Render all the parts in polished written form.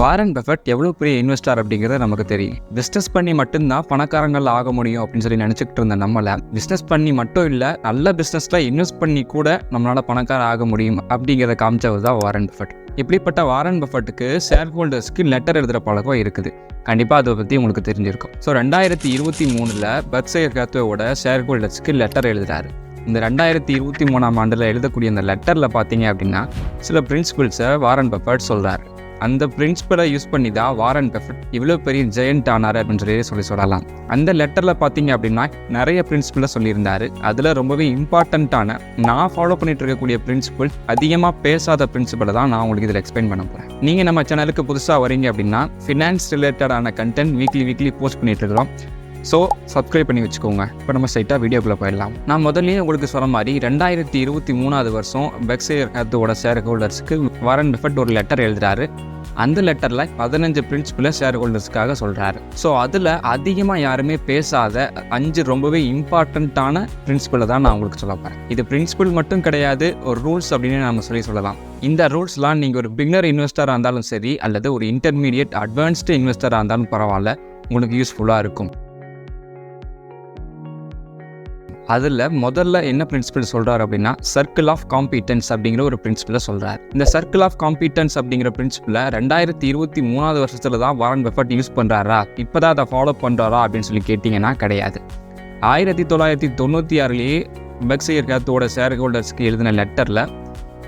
Warren Buffett எவ்வளோ பெரிய investor அப்படிங்கிறது நமக்கு தெரியும். பிஸ்னஸ் பண்ணி மட்டும்தான் பணக்காரங்கள் ஆக முடியும் அப்படின்னு சொல்லி நினச்சிக்கிட்டு இருந்த நம்மளை பிஸ்னஸ் பண்ணி மட்டும் இல்லை, நல்ல பிஸ்னஸில் இன்வெஸ்ட் பண்ணி கூட நம்மளால் பணக்காரர் ஆக முடியும் அப்படிங்கிறத காமிச்சவர் தான் வாரன் பஃபெட். இப்படிப்பட்ட வாரன் பஃபெட்டுக்கு ஷேர் ஹோல்டர்ஸ்க்கு லெட்டர் எழுதுகிற பழக்கம் இருக்குது. கண்டிப்பாக அதை பற்றி உங்களுக்கு தெரிஞ்சிருக்கும். ஸோ 2023 பெர்க்ஷையர் ஹேத்வேவோட ஷேர் ஹோல்டர்ஸ்க்கு லெட்டர் எழுதுறாரு. இந்த 2023 ஆண்டில் எழுதக்கூடிய அந்த லெட்டரில் பார்த்தீங்க அப்படின்னா சில பிரின்சிபிள்ஸை வாரன் பஃபெட் சொல்கிறார். அந்த பிரின்சிபலை யூஸ் பண்ணி தான் வாரன் பஃபெட் இவ்வளோ பெரிய ஜெயண்ட் ஆனார் அப்படின்னு சொல்லலாம். அந்த லெட்டரில் பார்த்தீங்க அப்படின்னா நிறைய பிரின்சிபலை சொல்லியிருந்தார். அதில் ரொம்பவே இம்பார்ட்டண்ட்டான நான் ஃபாலோ பண்ணிட்டு இருக்கக்கூடிய பிரின்சிபல், அதிகமாக பேசாத பிரின்சிபலை தான் நான் உங்களுக்கு இதில் எக்ஸ்பிளைன் பண்ண போகிறேன். நீங்கள் நம்ம சேனலுக்கு புதுசாக வரீங்க அப்படின்னா ஃபினான்ஸ் ரிலேட்டடான கண்டென்ட் வீக்லி போஸ்ட் பண்ணிட்டு இருக்கிறோம். ஸோ சப்ஸ்கிரைப் பண்ணி வச்சுக்கோங்க. இப்போ நம்ம ஸ்ட்ரைட்டாக வீடியோக்குள்ளே போயிடலாம். நான் முதல்லயே உங்களுக்கு சொன்ன மாதிரி 2023 பெர்க்ஷையர் ஹேத்வேவோட ஷேர் ஹோல்டர்ஸ்க்கு வாரன் பஃபெட் ஒரு லெட்டர் எழுதுறாரு. அந்த லெட்டரில் 15 பிரின்சிபலை ஷேர் ஹோல்டர்ஸ்க்காக சொல்கிறாரு. ஸோ அதில் அதிகமாக யாருமே பேசாத 5 ரொம்பவே இம்பார்ட்டண்ட்டான பிரின்சிபலை தான் நான் உங்களுக்கு சொல்ல போகிறேன். இது பிரின்சிபல் மட்டும் கிடையாது, ஒரு ரூல்ஸ் அப்படின்னு நம்ம சொல்லலாம். இந்த ரூல்ஸ்லாம் நீங்கள் ஒரு பிகினர் இன்வெஸ்டராக இருந்தாலும் சரி, அல்லது ஒரு இன்டர்மீடியட் அட்வான்ஸ்டு இன்வெஸ்டராக இருந்தாலும் பரவாயில்ல, உங்களுக்கு யூஸ்ஃபுல்லாக இருக்கும். அதில் முதல்ல என்ன பிரின்சிபல் சொல்கிறார் அப்படின்னா சர்க்கிள் ஆஃப் காம்பிட்டன்ஸ் அப்படிங்கிற ஒரு பிரின்சிபலை சொல்கிறார். இந்த சர்க்கிள் ஆஃப் காம்பிட்டன்ஸ் அப்படிங்கிற பிரின்சிபலை 2023 தான் வாரன் பஃபெட் யூஸ் பண்ணுறாரா, இப்போ தான் அதை ஃபாலோ பண்ணுறாரா அப்படின்னு சொல்லி கேட்டிங்கன்னா கிடையாது. 1996 பெர்க்ஷையர் ஹேத்வேவோட ஷேர் ஹோல்டர்ஸ்க்கு எழுதின லெட்டரில்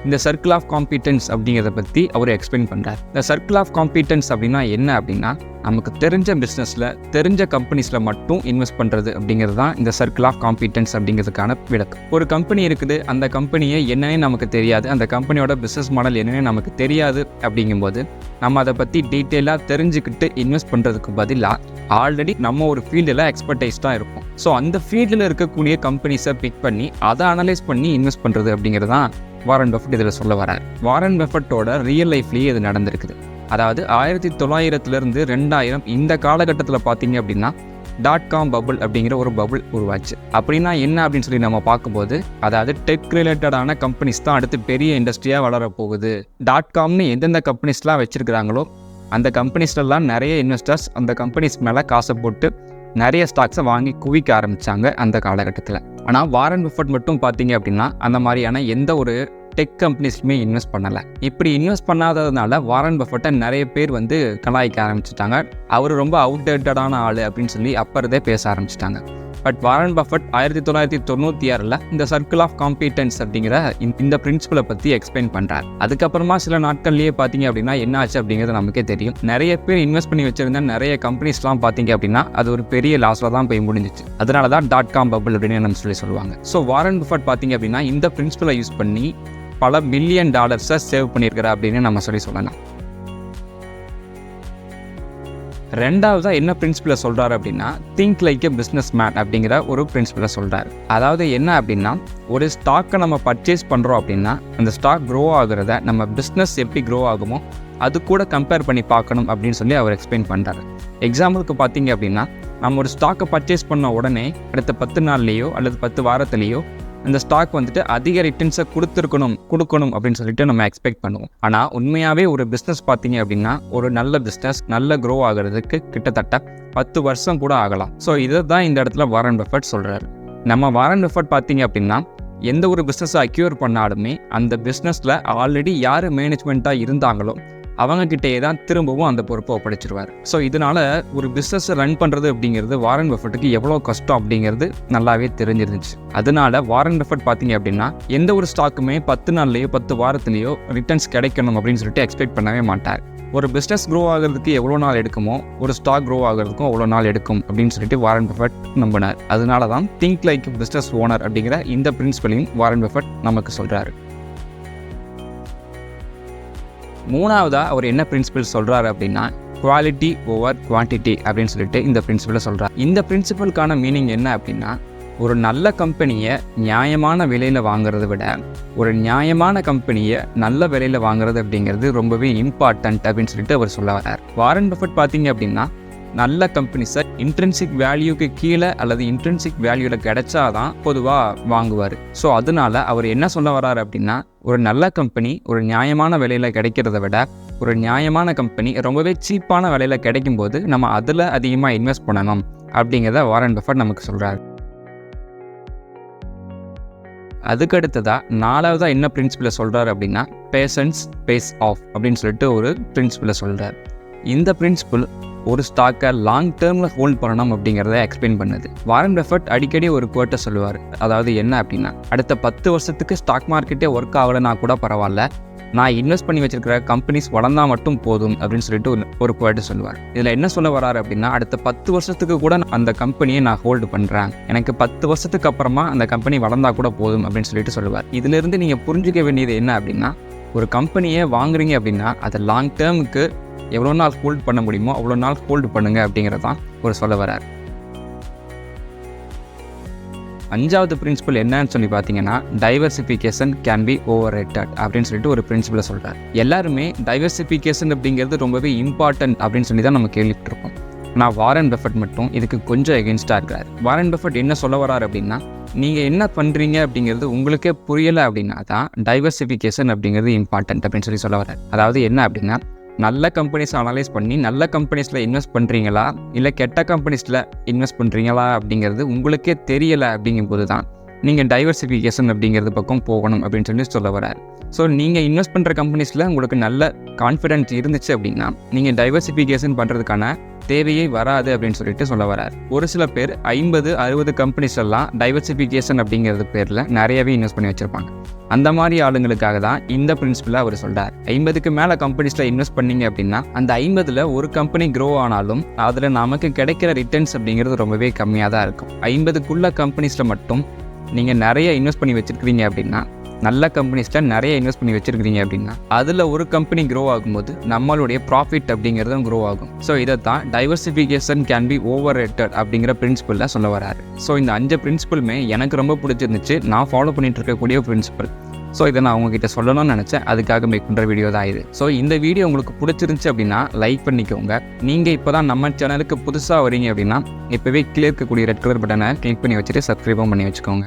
இந்த சர்க்கிள் ஆஃப் காம்பிட்டன்ஸ் அப்படிங்கிறத பற்றி அவர் எக்ஸ்பிளைன் பண்ணுறார். இந்த சர்க்கிள் ஆஃப் காம்பிட்டன்ஸ் அப்படின்னா என்ன அப்படின்னா, நமக்கு தெரிஞ்ச பிஸ்னஸில் தெரிஞ்ச கம்பெனிஸில் மட்டும் இன்வெஸ்ட் பண்ணுறது அப்படிங்கிறது தான் இந்த சர்க்கிள் ஆஃப் காம்பிட்டன்ஸ் அப்படிங்கிறதுக்கான விளக்கம். ஒரு கம்பெனி இருக்குது, அந்த கம்பெனியை என்னன்னே நமக்கு தெரியாது, அந்த கம்பெனியோட பிஸ்னஸ் மாடல் என்னன்னே நமக்கு தெரியாது. அப்படிங்கும்போது நம்ம அதை பற்றி டீட்டெயிலாக தெரிஞ்சுக்கிட்டு இன்வெஸ்ட் பண்ணுறதுக்கு பதிலாக ஆல்ரெடி நம்ம ஒரு ஃபீல்டில் எக்ஸ்பர்டைஸ்டாக இருப்போம். ஸோ அந்த ஃபீல்டில் இருக்கக்கூடிய கம்பெனிஸை பிக் பண்ணி அதை அனலைஸ் பண்ணி இன்வெஸ்ட் பண்ணுறது அப்படிங்கிறது தான் வாரன் பஃபெட் இதில் சொல்ல வரார். வாரன் பஃபெட்டோட ரியல் லைஃப்லேயே இது நடந்திருக்குது. அதாவது 1900 2000 இந்த காலகட்டத்தில் பார்த்தீங்க அப்படின்னா .com பபுள் அப்படிங்கிற ஒரு பபுள் உருவாச்சு. அப்படின்னா என்ன அப்படின்னு சொல்லி நம்ம பார்க்கும்போது, அதாவது டெக் ரிலேட்டடான கம்பெனிஸ் தான் அடுத்து பெரிய இண்டஸ்ட்ரியாக வளரப்போகுது. .comனு எந்தெந்த கம்பெனிஸ்லாம் வச்சுருக்கிறாங்களோ அந்த கம்பெனிஸ்லாம் நிறைய இன்வெஸ்டர்ஸ் அந்த கம்பெனிஸ் மேலே காசை போட்டு நிறைய ஸ்டாக்ஸை வாங்கி குவிக்க ஆரம்பித்தாங்க அந்த காலகட்டத்தில். ஆனால் வாரன் பஃபெட் மட்டும் பார்த்தீங்க அப்படின்னா அந்த மாதிரியான எந்த ஒரு டெக் கம்பெனிஸ்லுமே இன்வெஸ்ட் பண்ணலை. இப்படி இன்வெஸ்ட் பண்ணாததுனால வாரன் பஃபெட்டை நிறைய பேர் கலாய்க்க ஆரம்பிச்சிட்டாங்க. அவர் ரொம்ப அவுட்டேட்டடான ஆள் அப்படின்னு சொல்லி அப்பறதே பேச ஆரம்பிச்சிட்டாங்க. பட் வாரன் பஃபெட் 1996 இந்த சர்க்கிள் ஆஃப் காம்பிட்டன்ஸ் அப்படிங்கிற இந்த பிரின்சிபலை பற்றி எக்ஸ்பிளைன் பண்ணுறார். அதுக்கப்புறமா சில நாட்கள்லேயே பார்த்தீங்க அப்படின்னா என்ன ஆச்சு அப்படிங்கிறது நமக்கே தெரியும். நிறைய பேர் இன்வெஸ்ட் பண்ணி வச்சிருந்த நிறைய கம்பெனிஸ்லாம் பார்த்தீங்க அப்படின்னா அது ஒரு பெரிய லாஸில் தான் போய் முடிஞ்சிச்சு. அதனால தான் .com பபுள் அப்படின்னு நம்ம சொல்லுவாங்க. ஸோ வாரன் பஃபெட் பார்த்தீங்க அப்படின்னா இந்த பிரின்சிபலை யூஸ் பண்ணி பல $பில்லியன் சேவ் பண்ணியிருக்கிறார் அப்படின்னு நம்ம சொல்லலாம். ரெண்டாவதாக என்ன பிரின்சிபலை சொல்கிறார் அப்படின்னா think like a business man அப்படிங்கிற ஒரு பிரின்சிபலை சொல்கிறார். அதாவது என்ன அப்படின்னா, ஒரு ஸ்டாக்கை நம்ம பர்ச்சேஸ் பண்ணுறோம் அப்படின்னா அந்த ஸ்டாக் க்ரோ ஆகுறத நம்ம பிஸ்னஸ் எப்படி க்ரோ ஆகுமோ அது கூட கம்பேர் பண்ணி பார்க்கணும் அப்படின்னு சொல்லி அவர் எக்ஸ்பிளைன் பண்ணுறாரு. எக்ஸாம்பிளுக்கு பார்த்தீங்க அப்படின்னா, நம்ம ஒரு ஸ்டாக்கை பர்ச்சேஸ் பண்ண உடனே அடுத்த 10 நாள்லேயோ அல்லது 10 வாரத்துலேயோ அந்த ஸ்டாக் அதிக ரிட்டர்ன்ஸை கொடுக்கணும் அப்படின்னு சொல்லிட்டு நம்ம எக்ஸ்பெக்ட் பண்ணுவோம். ஆனால் உண்மையாகவே ஒரு பிஸ்னஸ் பார்த்தீங்க அப்படின்னா ஒரு நல்ல பிஸ்னஸ் நல்ல க்ரோ ஆகிறதுக்கு கிட்டத்தட்ட 10 வருஷம் கூட ஆகலாம். ஸோ இதை தான் இந்த இடத்துல வாரன் பஃபெட் சொல்கிறாரு. நம்ம வாரன் பஃபெட் பார்த்தீங்க அப்படின்னா எந்த ஒரு பிஸ்னஸை அக்யூர் பண்ணாலுமே அந்த பிஸ்னஸில் ஆல்ரெடி யார் மேனேஜ்மெண்ட்டாக இருந்தாங்களோ அவங்கக்கிட்டே தான் திரும்பவும் அந்த பொறுப்பை ஒப்படைச்சிருவார். ஸோ இதனால் ஒரு பிஸ்னஸை ரன் பண்ணுறது அப்படிங்கிறது வாரன் பஃபெட்டுக்கு எவ்வளோ கஷ்டம் அப்படிங்கிறது நல்லாவே தெரிஞ்சிருந்துச்சு. அதனால வாரன் பஃபெட் பார்த்தீங்க அப்படின்னா எந்த ஒரு ஸ்டாக்குமே 10 நாள்லேயோ 10 வாரத்துலேயோ ரிட்டர்ன்ஸ் கிடைக்கணும் அப்படின்னு சொல்லிட்டு எக்ஸ்பெக்ட் பண்ணவே மாட்டார். ஒரு பிஸ்னஸ் க்ரோ ஆகிறதுக்கு எவ்வளோ நாள் எடுக்குமோ ஒரு ஸ்டாக் க்ரோ ஆகிறதுக்கும் அவ்வளோ நாள் எடுக்கும் அப்படின்னு சொல்லிட்டு வாரன் பஃபெட் நம்பினார். அதனால தான் திங்க் லைக் பிஸ்னஸ் ஓனர் அப்படிங்கிற இந்த பிரின்சிபலையும் வாரன் பஃபெட் நமக்கு சொல்கிறாரு. மூணாவதாக அவர் என்ன பிரின்சிபல் சொல்கிறாரு அப்படின்னா குவாலிட்டி ஓவர் குவான்டிட்டி அப்படின்னு சொல்லிட்டு இந்த பிரின்சிபலை சொல்கிறார். இந்த பிரின்சிபலுக்கான மீனிங் என்ன அப்படின்னா, ஒரு நல்ல கம்பெனியை நியாயமான விலையில் வாங்குறதை விட ஒரு நியாயமான கம்பெனியை நல்ல விலையில் வாங்குறது அப்படிங்கிறது ரொம்பவே இம்பார்ட்டன்ட் அப்படின்னு சொல்லிட்டு அவர் சொல்ல வர்றார். வாரன் பஃபெட் பார்த்தீங்க அப்படின்னா நல்ல கம்பெனிஸை இன்ட்ரென்சிக் வேல்யூக்கு கீழே அல்லது இன்ட்ரென்சிக் வேல்யூவில் கிடைச்சாதான் பொதுவாக வாங்குவார். ஸோ அதனால அவர் என்ன சொல்ல வர்றாரு அப்படின்னா, ஒரு நல்ல கம்பெனி ஒரு நியாயமான விலையில் கிடைக்கிறத விட ஒரு நியாயமான கம்பெனி ரொம்பவே சீப்பான விலையில் கிடைக்கும்போது நம்ம அதில் அதிகமாக இன்வெஸ்ட் பண்ணணும் அப்படிங்கிறத வாரன் பஃபெட் நமக்கு சொல்கிறார். அதுக்கு அடுத்ததாக 4வதா என்ன பிரின்சிபலை சொல்கிறார் அப்படின்னா பேஷன்ஸ் பேஸ் ஆஃப் அப்படின்னு சொல்லிட்டு ஒரு பிரின்சிபலை சொல்கிறார். இந்த பிரின்சிபல் ஒரு ஸ்டாக்கை லாங் டேர்மில் ஹோல்ட் பண்ணணும் அப்படிங்கிறத எக்ஸ்பிளைன் பண்ணுது. வாரன் பஃபெட் அடிக்கடி ஒரு கோட்டை சொல்லுவார். அதாவது என்ன அப்படின்னா, அடுத்த 10 வருஷத்துக்கு ஸ்டாக் மார்க்கெட்டே ஒர்க் ஆகலைன்னா கூட பரவாயில்ல, நான் இன்வெஸ்ட் பண்ணி வச்சிருக்கிற கம்பெனிஸ் வளர்ந்தால் மட்டும் போதும் அப்படின்னு சொல்லிட்டு ஒரு கோட்டை சொல்லுவார். இதில் என்ன சொல்ல வராரு அப்படின்னா, அடுத்த 10 வருஷத்துக்கு கூட அந்த கம்பெனியை நான் ஹோல்டு பண்ணுறேன், எனக்கு 10 வருஷத்துக்கு அப்புறமா அந்த கம்பெனி வளர்ந்தால் கூட போதும் அப்படின்னு சொல்லிட்டு சொல்லுவார். இதிலிருந்து நீங்கள் புரிஞ்சிக்க வேண்டியது என்ன அப்படின்னா, ஒரு கம்பெனியை வாங்குறீங்க அப்படின்னா அதை லாங் டேர்முக்கு எவ்வளோ நாள் ஹோல்ட் பண்ண முடியுமோ அவ்வளோ நாள் ஹோல்டு பண்ணுங்க அப்படிங்கிறது தான் ஒரு சொல்ல வரார். 5வது பிரின்சிபல் என்னன்னு சொல்லி பார்த்தீங்கன்னா diversification can be over rated அப்படின்னு சொல்லிட்டு ஒரு பிரின்சிபலை சொல்கிறார். எல்லாருமே டைவர்சிஃபிகேஷன் அப்படிங்கிறது ரொம்பவே இம்பார்ட்டன்ட் அப்படின்னு சொல்லி தான் நம்ம கேள்விப்பட்டிருக்கோம். ஆனால் வாரன் பஃபெட் மட்டும் இதுக்கு கொஞ்சம் எகென்ஸ்டாக இருக்கிறார். வாரன் பஃபெட் என்ன சொல்ல வரார் அப்படின்னா, நீங்கள் என்ன பண்ணுறீங்க அப்படிங்கிறது உங்களுக்கே புரியலை அப்படின்னா தான் டைவர்சிஃபிகேஷன் அப்படிங்கிறது இம்பார்ட்டன்ட் அப்படின்னு சொல்ல வரார். அதாவது என்ன அப்படின்னா, நல்ல கம்பெனிஸை அனலைஸ் பண்ணி நல்ல கம்பெனிஸில் இன்வெஸ்ட் பண்ணுறீங்களா இல்லை கெட்ட கம்பெனிஸில் இன்வெஸ்ட் பண்ணுறீங்களா அப்படிங்கிறது உங்களுக்கே தெரியலை அப்படிங்கும்போது தான் நீங்கள் டைவர்சிஃபிகேஷன் அப்படிங்கிறது பக்கம் போகணும் அப்படின்னு சொல்ல வரார். ஸோ நீங்கள் இன்வெஸ்ட் பண்ணுற கம்பெனிஸில் உங்களுக்கு நல்ல கான்ஃபிடென்ஸ் இருந்துச்சு அப்படின்னா நீங்கள் டைவர்சிஃபிகேஷன் பண்ணுறதுக்கான தேவையே வராது அப்படின்னு சொல்ல வரார். ஒரு சில பேர் 50-60 கம்பெனிஸ் எல்லாம் டைவர்சிஃபிகேஷன் அப்படிங்கிறது பேரில் நிறையவே இன்வெஸ்ட் பண்ணி வச்சுருப்பாங்க. அந்த மாதிரி ஆளுங்களுக்காக தான் இந்த பிரின்சிபலை அவர் சொல்கிறார். 50க்கு மேலே கம்பெனிஸில் இன்வெஸ்ட் பண்ணீங்க அப்படின்னா அந்த 50ல் ஒரு கம்பெனி க்ரோ ஆனாலும் அதில் நமக்கு கிடைக்கிற ரிட்டர்ன்ஸ் அப்படிங்கிறது ரொம்பவே கம்மியாக தான் இருக்கும். 50க்குள்ள கம்பெனிஸில் மட்டும் நீங்கள் நிறைய இன்வெஸ்ட் பண்ணி வச்சுருக்கிறீங்க அப்படின்னா, நல்ல கம்பெனிஸில் நிறைய இன்வெஸ்ட் பண்ணி வச்சுருக்கிறீங்க அப்படின்னா அதில் ஒரு கம்பெனி க்ரோ ஆகும்போது நம்மளுடைய ப்ராஃபிட் அப்படிங்கிறதும் க்ரோ ஆகும். ஸோ இதை தான் diversification can be over rated அப்படிங்கிற பிரின்சிபலில் சொல்ல வராரு. ஸோ இந்த 5 பிரின்சிபலுமே எனக்கு ரொம்ப பிடிச்சிருந்துச்சு, நான் ஃபாலோ பண்ணிட்டு இருக்கக்கூடிய பிரின்சிபல். ஸோ இதை நான் உங்ககிட்ட சொல்லணும்னு நினச்சேன், அதுக்காக மேக் பண்ணுற வீடியோ தான் இது. ஸோ இந்த வீடியோ உங்களுக்கு பிடிச்சிருந்துச்சு அப்படின்னா லைக் பண்ணிக்கோங்க. நீங்கள் இப்போ தான் நம்ம சேனலுக்கு புதுசாக வரீங்க அப்படின்னா இப்போவே கீழே இருக்கக்கூடிய ரெட் கலர் பட்டனை கிளிக் பண்ணி வச்சுட்டு சப்ஸ்கிரைபும் பண்ணி வச்சுக்கோங்க.